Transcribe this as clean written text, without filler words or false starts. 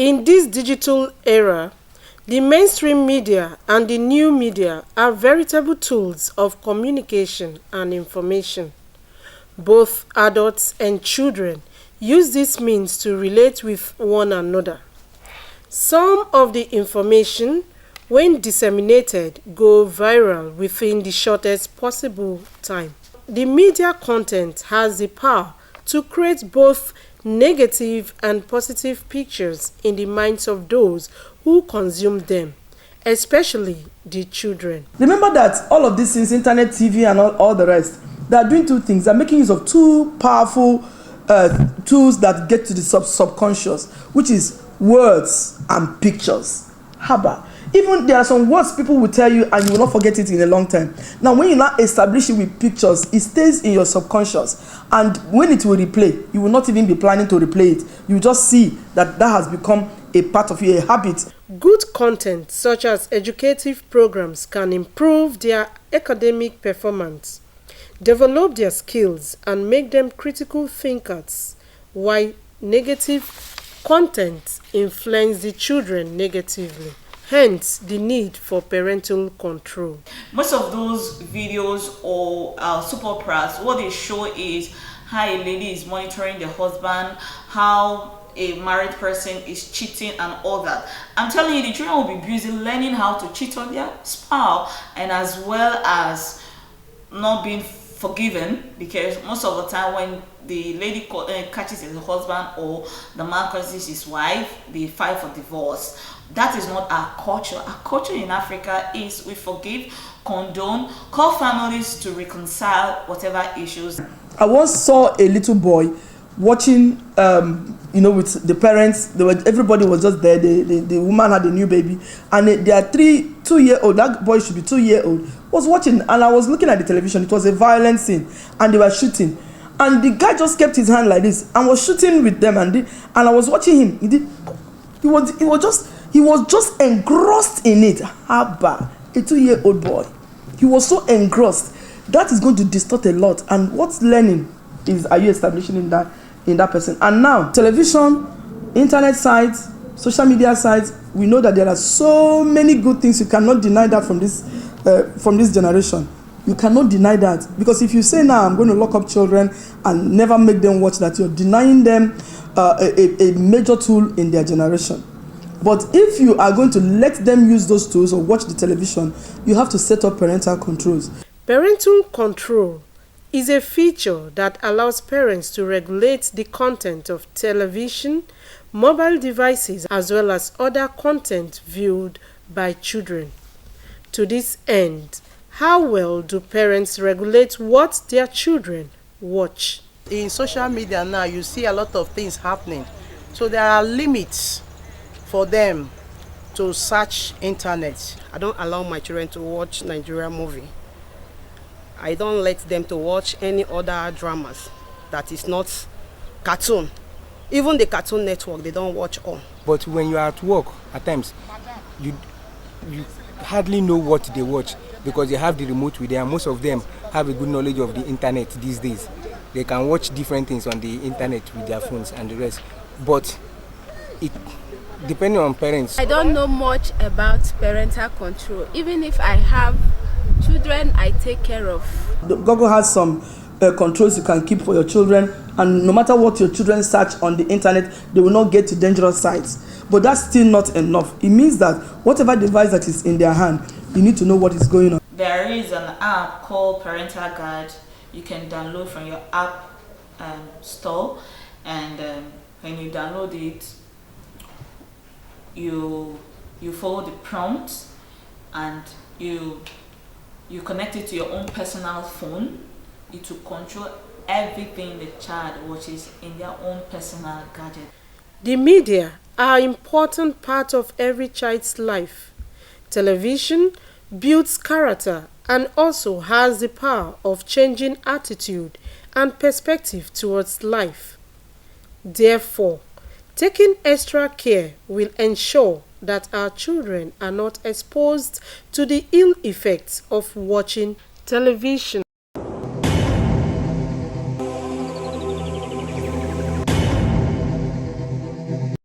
In this digital era, the mainstream media and the new media are veritable tools of communication and information. Both adults and children use these means to relate with one another. Some of the information, when disseminated, go viral within the shortest possible time. The media content has the power to create both negative and positive pictures in the minds of those who consume them, especially the children. Remember that all of these things, internet, TV, and all the rest, they are doing two things. They are making use of two powerful tools that get to the subconscious, which is words and pictures. Haba. Even there are some words people will tell you and you will not forget it in a long time. Now, when you now establish it with pictures, it stays in your subconscious. And when it will replay, you will not even be planning to replay it. You just see that that has become a part of you, a habit. Good content such as educative programs can improve their academic performance, develop their skills, and make them critical thinkers, while negative content influences the children negatively. Hence, the need for parental control. Most of those videos or soap operas, what they show is how a lady is monitoring the husband, how a married person is cheating and all that. I'm telling you, the children will be busy learning how to cheat on their spouse, and as well as not being forgiven, because most of the time when the lady catches his husband or the man catches his wife, they file for divorce. That is not our culture. Our culture in Africa is we forgive, condone, call families to reconcile whatever issues. I once saw a little boy watching, with the parents. Everybody was just there. The woman had a new baby, and they are 2-year-old. That boy should be 2-year-old. Was watching, and I was looking at the television. It was a violent scene, and they were shooting. And the guy just kept his hand like this and was shooting with them. And I was watching him. He was just engrossed in it. Haba, a 2-year-old boy. He was so engrossed. That is going to distort a lot. And what's learning are you establishing in that person? And now, television, internet sites, social media sites, we know that there are so many good things. You cannot deny that from this generation. You cannot deny that, because if you say now I'm going to lock up children and never make them watch that, you're denying them a major tool in their generation. But if you are going to let them use those tools or watch the television, you have to set up parental controls. Parental control is a feature that allows parents to regulate the content of television, mobile devices, as well as other content viewed by children. To this end, how well do parents regulate what their children watch? In social media now, you see a lot of things happening. So there are limits for them to search internet. I don't allow my children to watch Nigerian movie. I don't let them to watch any other dramas that is not cartoon. Even the Cartoon Network, they don't watch all. But when you are at work, at times, you hardly know what they watch, because they have the remote with them. Most of them have a good knowledge of the internet these days. They can watch different things on the internet with their phones and the rest. But it depending on parents. I don't know much about parental control. Even if I have children, I take care of. Google has some controls you can keep for your children, and no matter what your children search on the internet, they will not get to dangerous sites. But that's still not enough. It means that whatever device that is in their hand, you need to know what is going on. There is an app called Parental Guide. You can download from your app store, and when you download it, you follow the prompts, and you connect it to your own personal phone. It will control everything the child watches in their own personal gadget. The media are an important part of every child's life. Television builds character and also has the power of changing attitude and perspective towards life. Therefore, taking extra care will ensure that our children are not exposed to the ill effects of watching television.